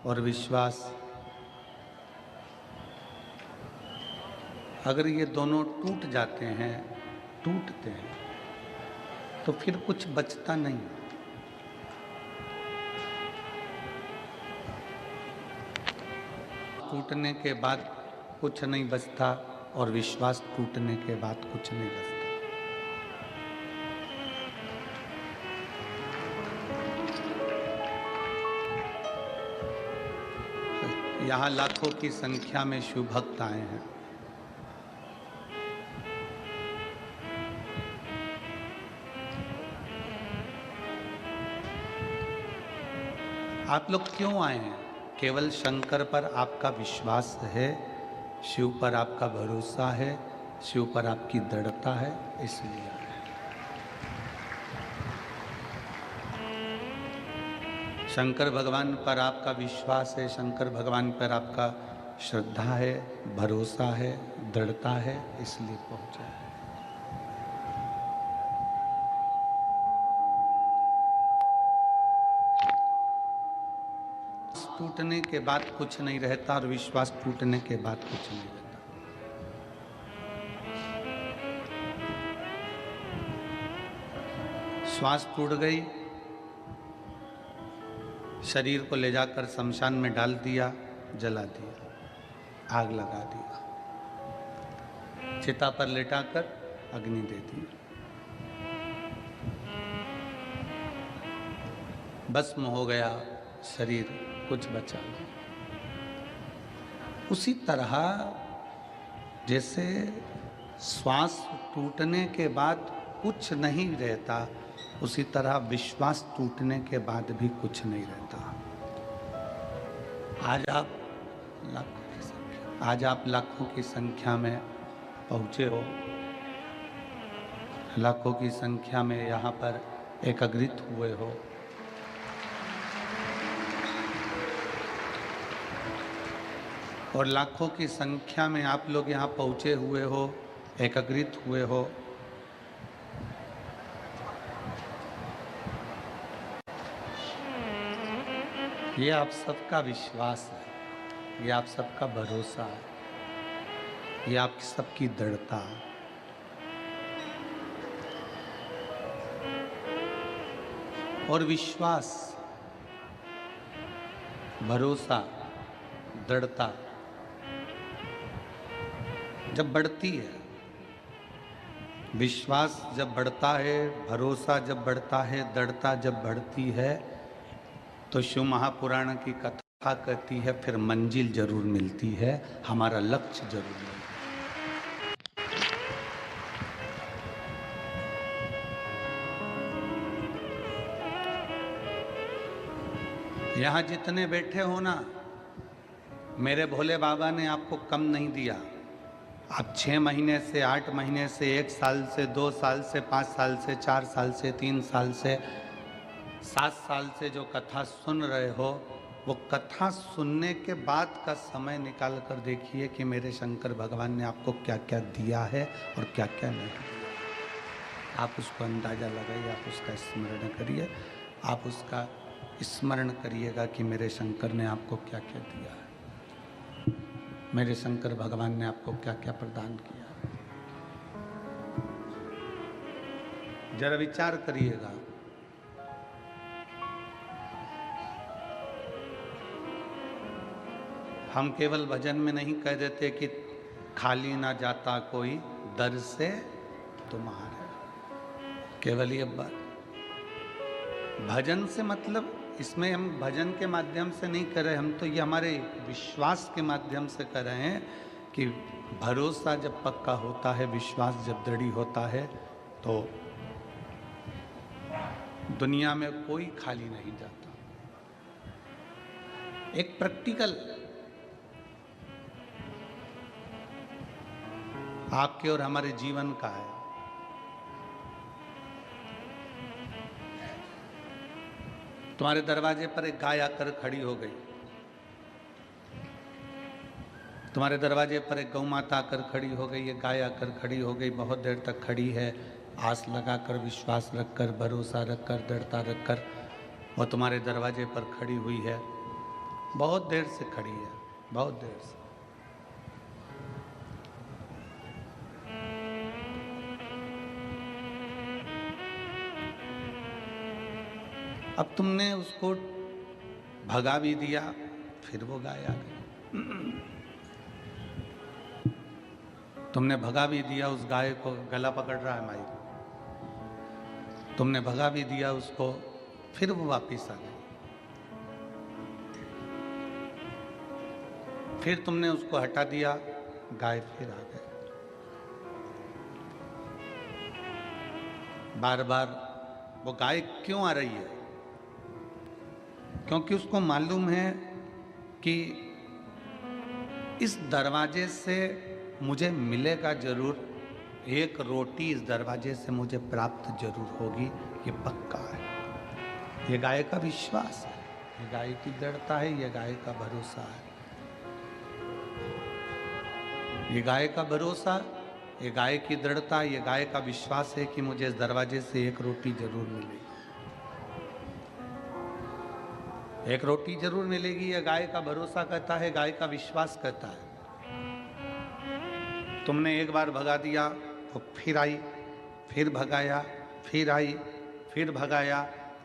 और विश्वास, अगर ये दोनों टूट जाते हैं, टूटते हैं, तो फिर कुछ बचता नहीं। टूटने के बाद कुछ नहीं बचता और विश्वास टूटने के बाद कुछ नहीं बचता। यहाँ लाखों की संख्या में शिव भक्त आए हैं। आप लोग क्यों आए हैं? केवल शंकर पर आपका विश्वास है, शिव पर आपका भरोसा है, शिव पर आपकी दृढ़ता है, इसलिए आए हैं। शंकर भगवान पर आपका विश्वास है, शंकर भगवान पर आपका श्रद्धा है, भरोसा है, दृढ़ता है, इसलिए पहुंचे हैं। टूटने के बाद कुछ नहीं रहता और विश्वास टूटने के बाद कुछ नहीं रहता। श्वास टूट गई, शरीर को ले जाकर शमशान में डाल दिया, जला दिया, आग लगा दिया, चिता पर लेटाकर अग्नि दे दी, भस्म हो गया शरीर, कुछ बचा नहीं। उसी तरह जैसे श्वास टूटने के बाद कुछ नहीं रहता, उसी तरह विश्वास टूटने के बाद भी कुछ नहीं रहता। आज आप लाखों की संख्या में पहुंचे हो, लाखों की संख्या में यहाँ पर एकत्रित हुए हो। और लाखों की संख्या में आप लोग यहाँ पहुँचे हुए हो, एकत्रित हुए हो। ये आप सबका विश्वास है, ये आप सबका भरोसा है, ये आप सबकी दृढ़ता है। और विश्वास, भरोसा, दृढ़ता जब बढ़ती है, विश्वास जब बढ़ता है, भरोसा जब बढ़ता है, दृढ़ता जब बढ़ती है, तो शिव महापुराण की कथा कहती है फिर मंजिल जरूर मिलती है, हमारा लक्ष्य जरूर मिलता है। यहाँ जितने बैठे हो ना, मेरे भोले बाबा ने आपको कम नहीं दिया। आप 6 महीने से, 8 महीने से, 1 साल से, 2 साल से, 5 साल से, 4 साल से, 3 साल से, 7 साल से जो कथा सुन रहे हो, वो कथा सुनने के बाद का समय निकाल कर देखिए कि मेरे शंकर भगवान ने आपको क्या क्या दिया है और क्या क्या नहीं। आप उसको अंदाज़ा लगाइए, आप उसका स्मरण करिए, आप उसका स्मरण करिएगा कि मेरे शंकर ने आपको क्या क्या दिया है, मेरे शंकर भगवान ने आपको क्या क्या प्रदान किया है। जरा विचार करिएगा। हम केवल भजन में नहीं कह देते कि खाली ना जाता कोई दर से तुम्हारे, केवल ये बात। भजन से मतलब इसमें हम भजन के माध्यम से नहीं कर रहे, हम तो ये हमारे विश्वास के माध्यम से कर रहे हैं कि भरोसा जब पक्का होता है, विश्वास जब दृढ़ होता है, तो दुनिया में कोई खाली नहीं जाता। एक प्रैक्टिकल आपके और हमारे जीवन का है। तुम्हारे दरवाजे पर एक गाय आकर खड़ी हो गई, तुम्हारे दरवाजे पर एक गौ माता आकर खड़ी हो गई, एक गाय आकर खड़ी हो गई, बहुत देर तक खड़ी है, आस लगाकर, विश्वास रखकर, भरोसा रखकर, दृढ़ता रखकर वो तुम्हारे दरवाजे पर खड़ी हुई है। बहुत देर से खड़ी है, बहुत देर से। अब तुमने उसको भगा भी दिया, फिर वो गाय आ गई। तुमने भगा भी दिया उस गाय को, गला पकड़ रहा है माई, तुमने भगा भी दिया उसको, फिर वो वापिस आ गई। फिर तुमने उसको हटा दिया, गाय फिर आ गई। बार बार वो गाय क्यों आ रही है? क्योंकि उसको मालूम है कि इस दरवाजे से मुझे मिलेगा जरूर, एक रोटी इस दरवाजे से मुझे प्राप्त जरूर होगी, ये पक्का है। ये गाय का विश्वास है, ये गाय की दृढ़ता है, ये गाय का भरोसा है। ये गाय का भरोसा, ये गाय की दृढ़ता, ये गाय का विश्वास है कि मुझे इस दरवाजे से एक रोटी जरूर मिलेगी, एक रोटी जरूर मिलेगी। ये गाय का भरोसा कहता है, गाय का विश्वास कहता है। तुमने एक बार भगा दिया तो फिर आई, फिर भगाया, फिर आई, फिर भगाया,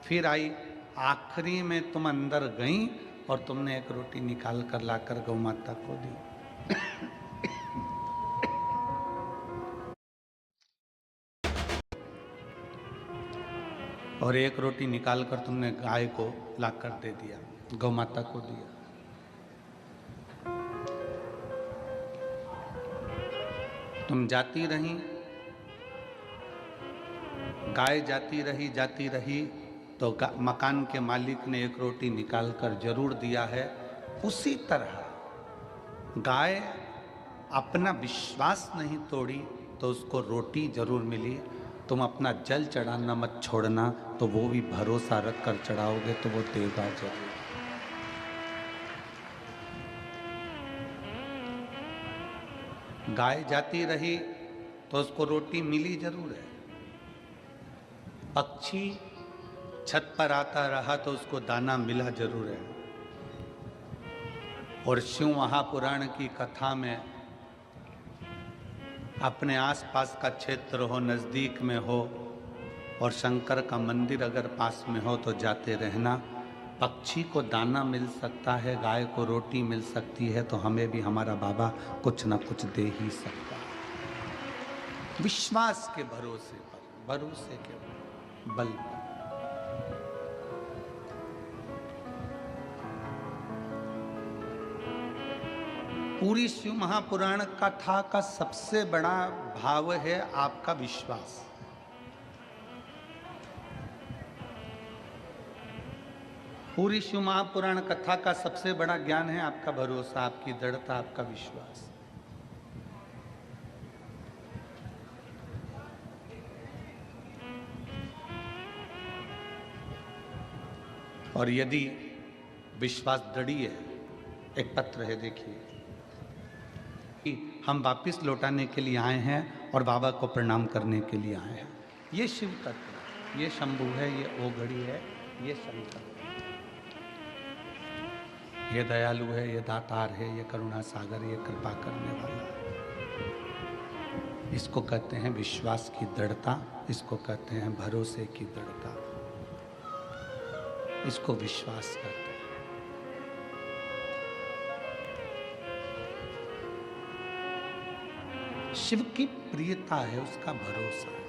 फिर आई। आखिरी में तुम अंदर गई और तुमने एक रोटी निकाल कर लाकर गौ माता को दी। और एक रोटी निकाल कर तुमने गाय को लाकर दे दिया, गौ माता को दिया। तुम जाती रही, गाय जाती रही तो मकान के मालिक ने एक रोटी निकाल कर जरूर दिया है। उसी तरह गाय अपना विश्वास नहीं तोड़ी तो उसको रोटी जरूर मिली। तुम अपना जल चढ़ाना मत छोड़ना, तो वो भी भरोसा रख कर चढ़ाओगे तो वो देगा जरूर। गाय जाती रही तो उसको रोटी मिली जरूर है। पक्षी छत पर आता रहा तो उसको दाना मिला जरूर है। और शिव महापुराण की कथा में अपने आसपास का क्षेत्र हो, नज़दीक में हो, और शंकर का मंदिर अगर पास में हो तो जाते रहना। पक्षी को दाना मिल सकता है, गाय को रोटी मिल सकती है, तो हमें भी हमारा बाबा कुछ ना कुछ दे ही सकता है। विश्वास के भरोसे पर, भरोसे के बल पर। पूरी शिव महापुराण कथा का सबसे बड़ा भाव है आपका विश्वास। पूरी शिव महापुराण कथा का सबसे बड़ा ज्ञान है आपका भरोसा, आपकी दृढ़ता, आपका विश्वास। और यदि विश्वास दृढ़ है, एक पत्र है देखिए, हम वापिस लौटाने के लिए आए हैं और बाबा को प्रणाम करने के लिए आए हैं। ये शिव तत्व, ये शंभु है, ये ओघड़ी है, ये शंकर, ये दयालु है, ये दातार है, ये करुणा सागर, ये कृपा करने वाला है। इसको कहते हैं विश्वास की दृढ़ता, इसको कहते हैं भरोसे की दृढ़ता, इसको विश्वास कहते हैं। शिव की प्रियता है, उसका भरोसा है।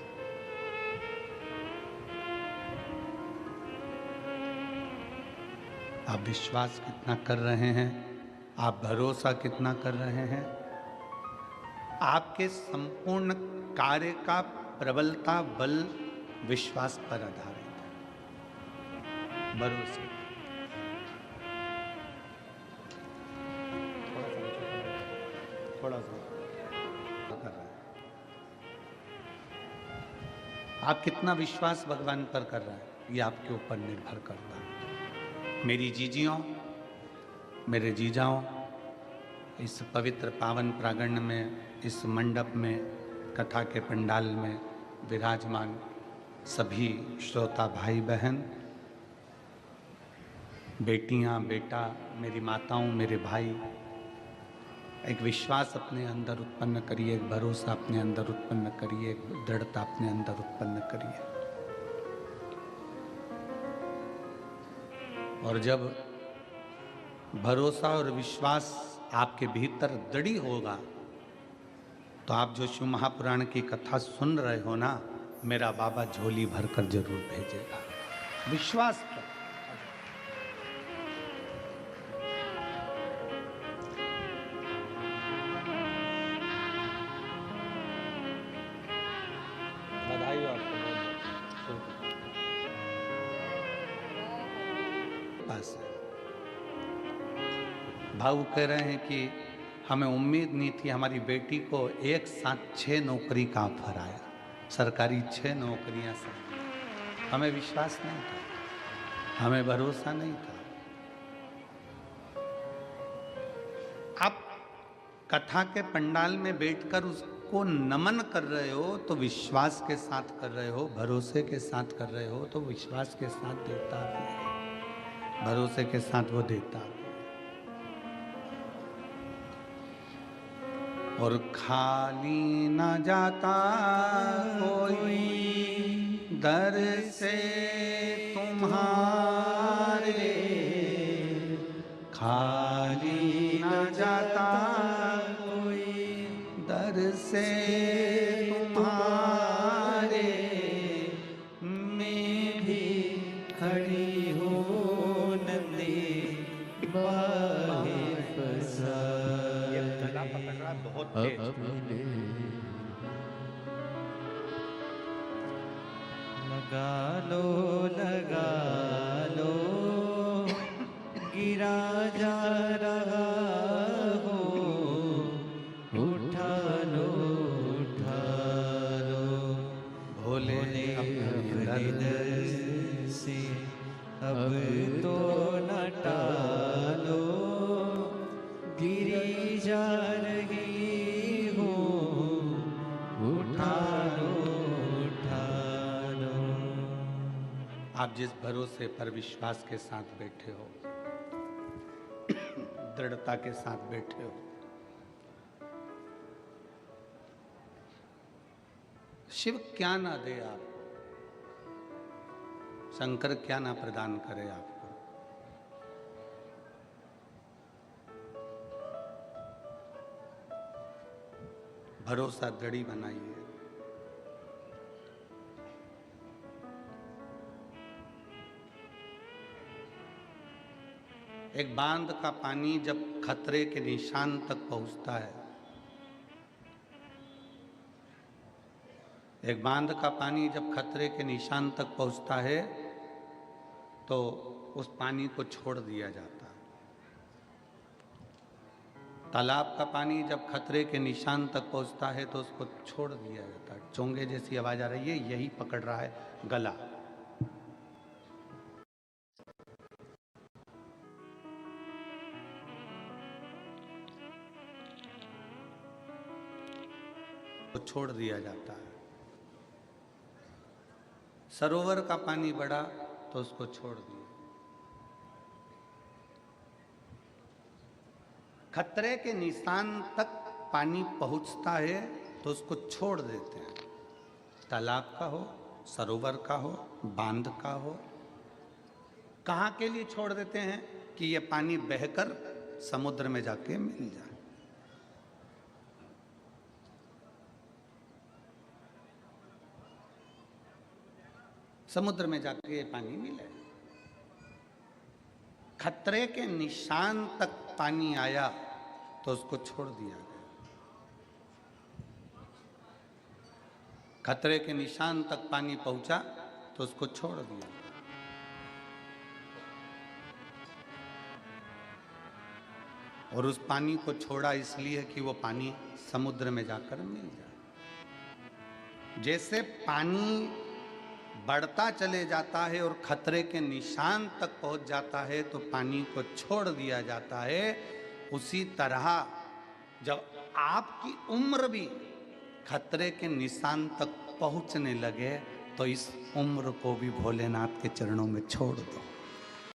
आप विश्वास कितना कर रहे हैं, आप भरोसा कितना कर रहे हैं, आपके संपूर्ण कार्य का प्रबलता बल विश्वास पर आधारित है, भरोसे। थोड़ा सा कर रहे हैं। आप कितना विश्वास भगवान पर कर रहे हैं, ये आपके ऊपर निर्भर करता है। मेरी जीजियों, मेरे जीजाओं, इस पवित्र पावन प्रांगण में, इस मंडप में, कथा के पंडाल में विराजमान सभी श्रोता भाई बहन, बेटियां, बेटा, मेरी माताओं, मेरे भाई, एक विश्वास अपने अंदर उत्पन्न करिए, एक भरोसा अपने अंदर उत्पन्न करिए, एक दृढ़ता अपने अंदर उत्पन्न करिए। और जब भरोसा और विश्वास आपके भीतर दृढ़ होगा तो आप जो शिव महापुराण की कथा सुन रहे हो ना, मेरा बाबा झोली भरकर जरूर भेजेगा, विश्वास पर। बधाई हो आपको पास है। भाऊ कह रहे हैं कि हमें उम्मीद नहीं थी, हमारी बेटी को एक साथ 6 नौकरी का ऑफर आया, सरकारी 6 नौकरियां सब। हमें विश्वास नहीं था, हमें भरोसा नहीं था। आप कथा के पंडाल में बैठकर उसको नमन कर रहे हो तो विश्वास के साथ कर रहे हो, भरोसे के साथ कर रहे हो तो विश्वास के साथ देता भी है, भरोसे के साथ वो देता भी। और खाली न जाता कोई दर से तुम्हारे, खाली न जाता कोई दर से तुम्हारे, मैं भी खड़ी हूँ नंदी बाहे फसा। गला पकड़ रहा बहुत तेज। लगा लो गिरा जा रहा हो, उठा लो भोले अपने दर से अब तो न टालो, गिरी जा रही हो, उठा लो। आप जिस भरोसे पर विश्वास के साथ बैठे हो, दृढ़ता के साथ बैठे हो, शिव क्या ना दे आपको, शंकर क्या ना प्रदान करे आपको। भरोसा दृढ़ बनाइए। एक बांध का पानी जब खतरे के निशान तक पहुंचता है, एक बांध का पानी जब खतरे के निशान तक पहुंचता है तो उस पानी को छोड़ दिया जाता है। तालाब का पानी जब खतरे के निशान तक पहुंचता है तो उसको छोड़ दिया जाता है। चोंगे जैसी आवाज आ रही है, यही पकड़ रहा है गला। तो छोड़ दिया जाता है। सरोवर का पानी बढ़ा तो उसको छोड़ दिया। खतरे के निशान तक पानी पहुंचता है तो उसको छोड़ देते हैं। तालाब का हो, सरोवर का हो, बांध का हो, कहाँ के लिए छोड़ देते हैं कि ये पानी बहकर समुद्र में जाके मिल जाए। समुद्र में जाके ये पानी मिले। खतरे के निशान तक पानी आया तो उसको छोड़ दिया गया। खतरे के निशान तक पानी पहुंचा तो उसको छोड़ दिया। और उस पानी को छोड़ा इसलिए कि वो पानी समुद्र में जाकर मिल जाए। जैसे पानी बढ़ता चले जाता है और खतरे के निशान तक पहुंच जाता है तो पानी को छोड़ दिया जाता है, उसी तरह जब आपकी उम्र भी खतरे के निशान तक पहुंचने लगे तो इस उम्र को भी भोलेनाथ के चरणों में छोड़ दो।